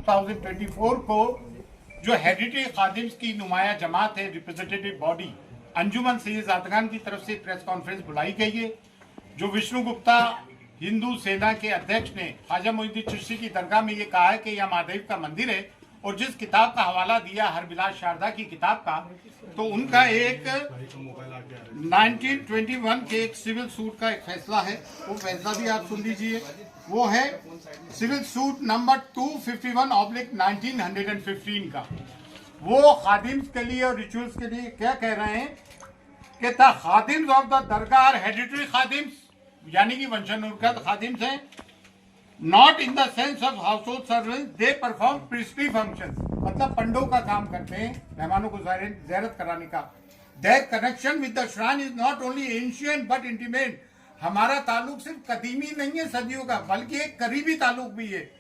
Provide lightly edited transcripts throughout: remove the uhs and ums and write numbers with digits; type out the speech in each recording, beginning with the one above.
2024 को जो हेरिटेज खादिम्स की नुमाया जमात है, रिप्रेजेंटेटिव बॉडी अंजुमन सैयद ज़ादगान की तरफ से प्रेस कॉन्फ्रेंस बुलाई गई है। जो विष्णु गुप्ता हिंदू सेना के अध्यक्ष ने ख्वाजा मोइनुद्दीन चिश्ती की दरगाह में ये कहा है कि यह महादेव का मंदिर है, और जिस किताब का हवाला दिया हरबिलास शारदा की किताब का, तो उनका एक 1921 के एक सिविल सूट का एक फैसला है, वो फैसला भी आप सुन लीजिए। वो है सिविल सूट नंबर 251/1915 का। वो खादिम्स के लिए और रिचुअल्स के लिए क्या कह रहे हैं कि द खादिम्स ऑफ द दरगाह आर हेरिटेज खादिम्स, यानी कि वंशानुगत खादिम्स हैं, not in the sense of household servant, they perform priestly function, मतलब पंडों का काम करते हैं, मेहमानों को ज़ियारत कराने का। There connection with the shrine is not only ancient but intimate, हमारा ताल्लुक सिर्फ कदीमी नहीं है सदियों का, बल्कि एक करीबी ताल्लुक भी है।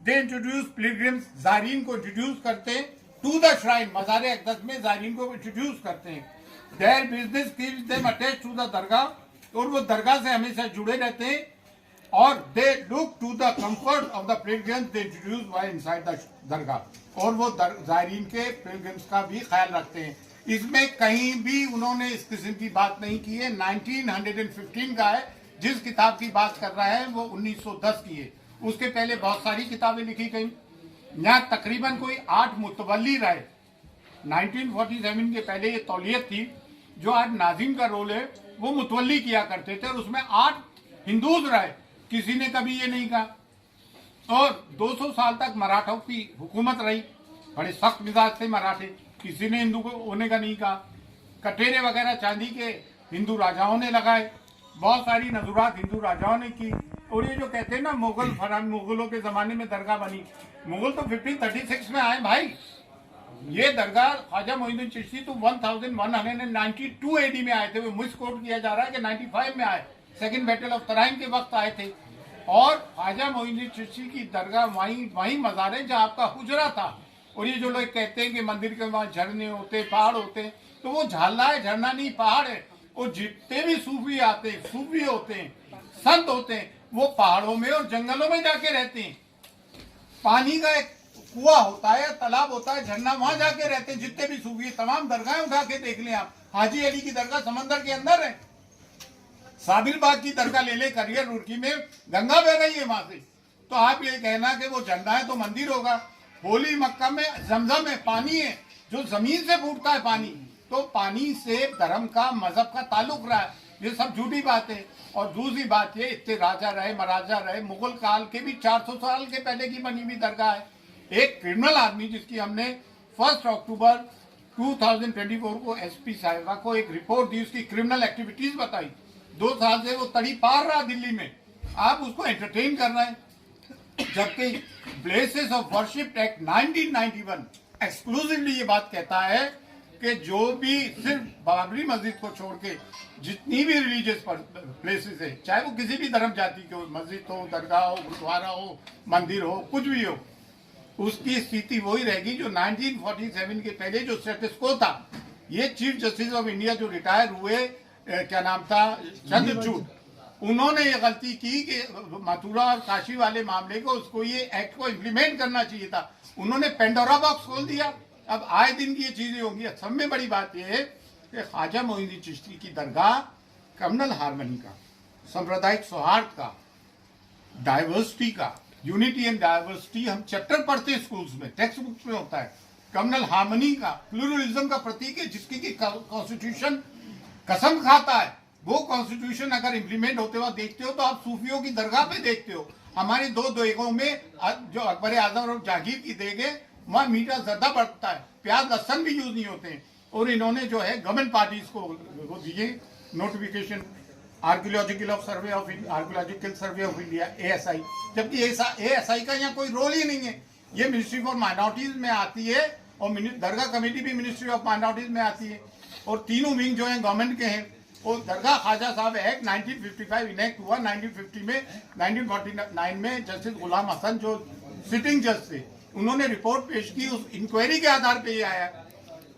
दे इंट्रोड्यूस पिलग्रिम्स, ज़ायरीन को इंट्रोड्यूस करते हैं टू द श्राइन, मज़ार अक़दस में ज़ायरीन को इंट्रोड्यूस करते हैं। Their business keeps them attached to the dargah, और वो दरगाह से हमेशा जुड़े रहते हैं। और they look to the comfort of the pilgrims they introduce while inside the dargah, और वो ज़ायरीन के पिलग्रिम्स का भी ख्याल रखते हैं। इसमें कहीं भी उन्होंने इस किस्म की बात नहीं की है। 1915 का है, जिस किताब की बात कर रहा है वो 1910 की है। उसके पहले बहुत सारी किताबें लिखी गई। यहाँ तकरीबन कोई 8 मुतवल्ली रहे। 1947 के पहले ये तौलियत थी, जो आज नाजिम का रोल है वो मुतवल्ली किया करते थे, और उसमें 8 हिंदूज रहे, किसी ने कभी ये नहीं कहा। और 200 साल तक मराठों की हुकूमत रही, बड़े सख्त मिजाज थे मराठे, किसी ने हिंदू को होने का नहीं कहा। कटेरे वगैरह चांदी के हिंदू राजाओं ने लगाए, बहुत सारी नजुरात हिंदू राजाओं ने की। और ये जो कहते हैं ना मुगलों के जमाने में दरगाह बनी, मुगल तो 1536 में आए भाई। ये दरगाह ख्वाजा मोइनुद्दीन चिश्ती तो 1192 AD में आए थे, वो मिसकोट किया जा रहा है कि 95 में आए, सेकंड बैटल ऑफ तराइन के वक्त आए थे। और ख्वाजा मोइनुद्दीन चिश्ती की दरगाह वहीं मज़ार है जहाँ आपका हुजरा था। और ये जो लोग कहते हैं कि मंदिर के वहाँ झरने होते, पहाड़ होते, तो वो झाला है, झरना नहीं पहाड़ है। और जितने भी सूफी आते हैं, सूफी होते हैं, संत होते हैं, वो पहाड़ों में और जंगलों में जाके रहते हैं। पानी का एक कुआं होता है, तालाब होता है, झरना, वहां जाके रहते हैं जितने भी सूफी। तमाम दरगाहें उठा के देख लें आप, हाजी अली की दरगाह समंदर के अंदर है, साबिर बाग की दरगाह ले ले, करियर रुड़की में गंगा बह रही है वहां से। तो आप ये कहना कि वो झंडा है तो मंदिर होगा। होली मक्का में जमजम है, पानी है जो जमीन से फूटता है पानी, तो पानी से धर्म का, मजहब का ताल्लुक रहा है, ये सब झूठी बात है। और दूसरी बात ये, इतने राजा रहे, महाराजा रहे, मुगल काल के भी 400 साल के पहले की बनी हुई दरगाह है। एक क्रिमिनल आदमी जिसकी हमने 1 अक्टूबर 2024 को SP साहिबा को एक रिपोर्ट दी, उसकी क्रिमिनल एक्टिविटीज बताई, 2 साल से वो तड़ी पार रहा दिल्ली में, आप उसको एंटरटेन कर रहे हैं। जबकि places of worship act 1991 exclusively ये बात कहता है कि जो भी सिर्फ बाबरी मस्जिद को छोड़ के जितनी भी रिलीजियस प्लेसेस है, चाहे वो किसी भी धर्म जाति के हो, मस्जिद हो, दरगाह हो, गुरुद्वारा हो, मंदिर हो, कुछ भी हो, उसकी स्थिति वही रहेगी जो 1947 के पहले जो स्टेटस को था। ये चीफ जस्टिस ऑफ इंडिया जो रिटायर हुए, क्या नाम था, चंद्रचूड़, उन्होंने ये गलती की कि मथुरा और काशी वाले मामले को, उसको ये एक्ट को इम्प्लीमेंट करना चाहिए था। उन्होंने पेंडोरा बॉक्स खोल दिया। अब आए दिन की ये चीजें होंगी। सब में बड़ी बात यह है कि ख्वाजा मोइनुद्दीन चिश्ती की दरगाह कम्युनल हार्मनी का, सांप्रदायिक सौहार्द का, डाइवर्सिटी का, यूनिटी एंड डाइवर्सिटी हम चैप्टर पढ़ते हैं स्कूल्स में, टेक्स्ट बुक्स में होता है, कम्युनल हार्मनी का, प्लूरलिज्म का प्रतीक है, जिसकी की कॉन्स्टिट्यूशन कसम खाता है। वो कॉन्स्टिट्यूशन अगर इम्प्लीमेंट होते हुए देखते हो तो आप सूफियों की दरगाह पे देखते हो। हमारी 2 देगों में जो अकबर आजम और जहांगीर की देग है, वहाँ मीठा ज़्यादा बढ़ता है, प्याज लहसन भी यूज नहीं होते हैं। और इन्होंने जो है गवर्नमेंट पार्टीज को वो दिए notification, archaeological survey of India ASI, जबकि ASI का यहाँ कोई रोल ही नहीं है। ये मिनिस्ट्री फॉर माइनॉरिटीज में आती है, और दरगाह कमेटी भी मिनिस्ट्री ऑफ माइनॉरिटीज में आती है, और तीनों विंग जो है गवर्नमेंट के हैं। और दरगाह ख्वाजा साहब एक्ट 1955 इनेक्ट हुआ 1950 में। 1949 में जस्टिस गुलाम हसन जो सिटिंग जज थे, उन्होंने रिपोर्ट पेश की, उस इंक्वायरी के आधार पे ये आया।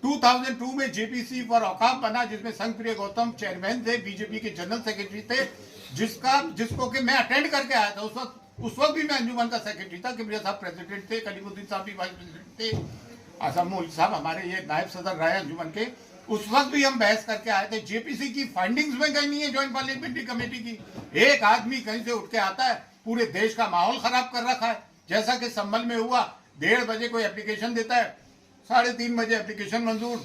2002 में JPC फॉर औकाफ बना, जिसमें संघप्रिय गौतम चेयरमैन थे, बीजेपी के जनरल सेक्रेटरी थे, जिसको कि मैं अटेंड करके आया था। उस वक्त उस वक्त भी मैं अंजुमन का सेक्रेटरी था, किबरिया साहब प्रेसिडेंट थे, कलीमुद्दीन साहब भी वाइस प्रेसिडेंट थे, आसम मौलवी साहब हमारे ये नायब सदर रहे अंजुमन के। उस वक्त भी हम बहस करके आए थे। जेपीसी की फाइंडिंग्स में कहीं नहीं है ज्वाइंट पार्लियामेंट्री कमेटी की। एक आदमी कहीं से उठ के आता है, पूरे देश का माहौल खराब कर रखा है। जैसा कि संभल में हुआ, 1:30 बजे कोई एप्लीकेशन देता है, 3:30 बजे एप्लीकेशन मंजूर,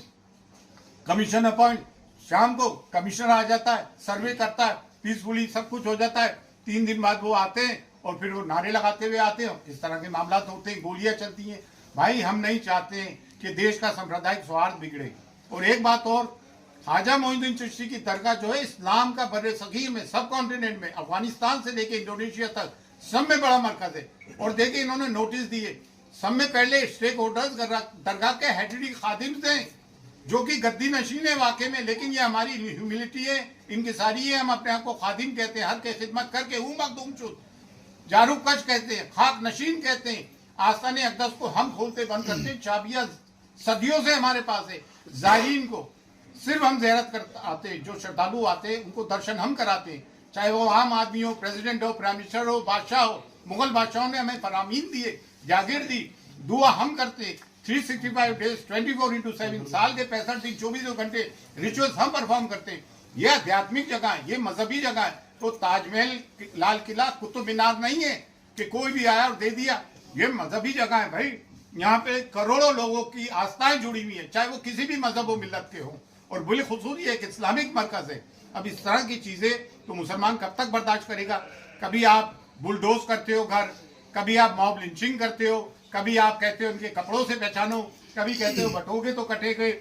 कमीशन अपॉइंट, शाम को कमिश्नर आ जाता है, सर्वे करता है, पीसफुली सब कुछ हो जाता है। 3 दिन बाद वो आते हैं और फिर वो नारे लगाते हुए आते हैं। इस तरह के मामला होते हैं, गोलियां चलती हैं। भाई हम नहीं चाहते कि देश का सांप्रदायिक सौहार्द बिगड़े। और एक बात और, ख्वाजा मोइनुद्दीन चिश्ती की दरगाह जो है इस्लाम का बर्रे सगीर में, सब कॉन्टिनेंट में, अफगानिस्तान से लेके इंडोनेशिया तक सब में बड़ा मरकज है। और देखिए इन्होंने नोटिस दिए, सब में पहले स्टेक होल्डर्स दरगाह के हेडरी खादिम थे जो कि गद्दी नशीन है वाकई में, लेकिन ये हमारी ह्यूमिलिटी है, इनकी सारी है। हम अपने आप को खादिम कहते हैं, हर के खिदमत करके हूँ मखदूम शुद, जारूक कश कहते हैं, खाक नशीन कहते हैं। आस्ताने अक़दस को हम खोलते बंद करते हैं, चाबियां सदियों से हमारे पास है। ज़ायरीन को सिर्फ हम ज़ियारत कर आते हैं, जो श्रद्धालु आते हैं उनको दर्शन हम कराते हैं, चाहे वो आम आदमी हो, प्रेसिडेंट हो, प्राइम मिनिस्टर हो, बादशाह हो। मुगल बादशाहों ने हमें फरामीन दिए, जागीर दी, दुआ हम करते। 365 डेज 24/7 साल के 65 दिन 24 घंटे रिचुअल्स हम परफॉर्म करते हैं। ये आध्यात्मिक जगह है, ये मजहबी जगह है। तो ताजमहल, लाल किला, कुतुब मीनार नहीं है कि कोई भी आया और दे दिया। ये मजहबी जगह है भाई, यहाँ पे करोड़ों लोगों की आस्थाएं जुड़ी हुई है, चाहे वो किसी भी मजहब व मिल्लत के हों। और बिलखुसूस ये एक इस्लामिक मरकज है। अब इस तरह की चीजें तो मुसलमान कब तक बर्दाश्त करेगा। कभी आप बुलडोज करते हो घर, कभी आप मॉब लिंचिंग करते हो, कभी आप कहते हो उनके कपड़ों से पहचानो, कभी कहते हो बटोगे तो कटेगे।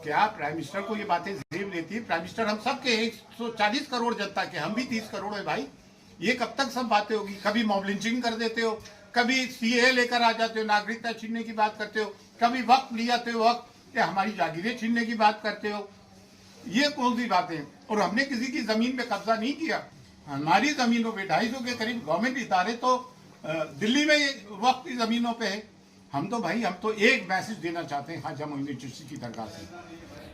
क्या प्राइम मिनिस्टर को ये बातें जेब लेती है? प्राइम मिनिस्टर हम सब के 140 करोड़ जनता के, हम भी 30 करोड़ है भाई। ये कब तक सब बातें होगी? कभी मॉब लिंचिंग कर देते हो, कभी सीए लेकर आ जाते हो, नागरिकता छीनने की बात करते हो, कभी वक्त ले जाते हो, वक्त या हमारी जागीरें छीनने की बात करते हो। ये कौन सी बातें? और हमने किसी की जमीन पे कब्जा नहीं किया। हमारी जमीनों पे 250 के करीब गवर्नमेंट इदारे तो दिल्ली में वक्त की जमीनों पे है। हम तो एक मैसेज देना चाहते हैं ख्वाजा मोइनुद्दीन चिश्ती की दरगाह से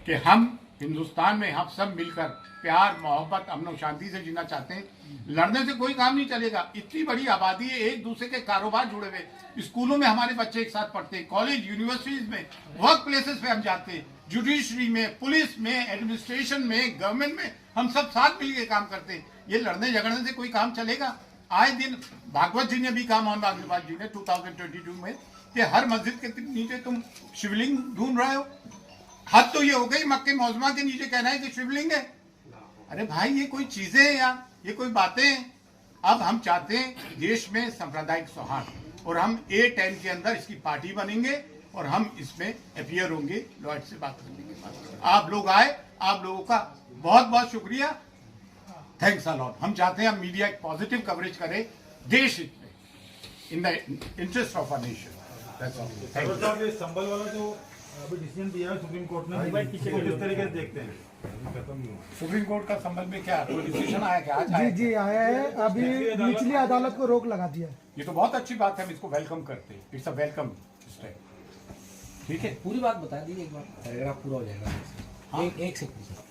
कि हम हिंदुस्तान में हम सब मिलकर प्यार, मोहब्बत, अमन और शांति से जीना चाहते हैं। लड़ने से कोई काम नहीं चलेगा। इतनी बड़ी आबादी है, एक दूसरे के कारोबार जुड़े हुए। स्कूलों में हमारे बच्चे एक साथ पढ़ते हैं, कॉलेज, यूनिवर्सिटीज में, वर्क प्लेसेस पे हम जाते हैं, जुडिशरी में, पुलिस में, एडमिनिस्ट्रेशन में, गवर्नमेंट में, हम सब साथ मिलकर काम करते हैं। ये लड़ने झगड़ने से कोई काम चलेगा? आए दिन भागवत जी ने भी कहा, मोहन भागवत जी ने 2022 में, कि हर मस्जिद के नीचे तुम शिवलिंग ढूंढ रहे हो। हद तो ये हो गई, मक्के मौजमा के नीचे कहना है कि शिवलिंग है। अरे भाई ये कोई चीजें हैं यार, ये कोई बातें हैं? अब हम चाहते हैं देश में सांप्रदायिक सौहार्द, और हम A10 के अंदर इसकी पार्टी बनेंगे और हम इसमें अपियर होंगे लॉयड से बात करने के बाद। आप लोग आए, आप लोगों का बहुत बहुत शुक्रिया, थैंक्स अ लॉट। हम चाहते हैं हम मीडिया एक पॉजिटिव कवरेज करे देश हित में, in the interest of a nation. Sambhal वाला जो अभी डिसीजन दिया है सुप्रीम कोर्ट ने, इसको किस तरीके से देखते हैं? सुप्रीम कोर्ट का संबंध में क्या कोई डिसीजन आया क्या? आज जी जी आया है, अभी निचली अदालत को रोक लगा दिया है। ये तो बहुत अच्छी बात है, हम इसको वेलकम करते हैं। It's a welcome step. ठीक है, पूरी बात बता दीजिए एक बार, पैराग्राफ पूरा हो जाएगा। हाँ। एक सेकंड।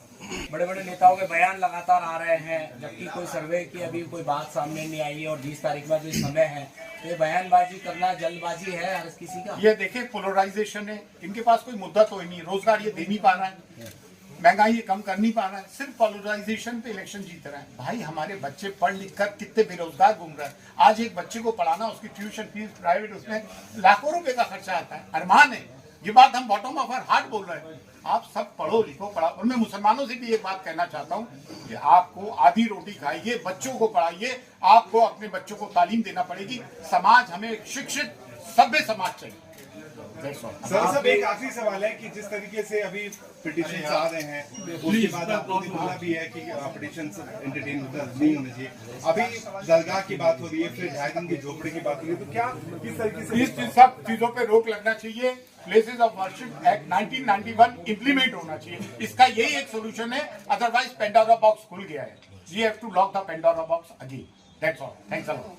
बड़े बड़े नेताओं के बयान लगातार आ रहे हैं, जबकि कोई सर्वे की अभी कोई बात सामने नहीं आई है, और 20 तारीख में जो समय है, तो ये बयानबाजी करना जल्दबाजी है हर किसी का। ये देखिए पोलराइजेशन है, इनके पास कोई मुद्दा तो ही नहीं, रोजगार ये दे नहीं पा रहा है, महंगाई ये कम कर नहीं पा रहा है, सिर्फ पोलराइजेशन पे इलेक्शन जीत रहा है। भाई हमारे बच्चे पढ़ लिख कर कितने बेरोजगार घूम रहे हैं। आज एक बच्चे को पढ़ाना, उसकी ट्यूशन फीस प्राइवेट, उसमें लाखों रुपए का खर्चा आता है। अरमान है, ये बात हम बॉटम ऑफ आवर हार्ट बोल रहे हैं। आप सब पढ़ो लिखो, पढ़ाओ। और मैं मुसलमानों से भी एक बात कहना चाहता हूँ कि आपको आधी रोटी खाइए, बच्चों को पढ़ाइए, आपको अपने बच्चों को तालीम देना पड़ेगी। समाज हमें शिक्षित सभ्य समाज चाहिए। सर सब एक आखिरी सवाल है कि जिस तरीके से अभी पिटिशन आ रहे हैं, उसके बाद आपको बोला भी है कि पिटिशन एंटरटेन नहीं होने चाहिए। अभी दरगाह की बात हो रही है, फिर 2.5 दिन की झोपड़ी की बात हो रही है, तो क्या किस तरीके से इस सब चीजों पे रोक लगना चाहिए। Places of worship act 1991 implement होना चाहिए। इसका यही एक सोल्यूशन है, अदरवाइज पेंडोरा बॉक्स खुल गया है। We have to lock the Pandora box again. That's all. Thanks a lot.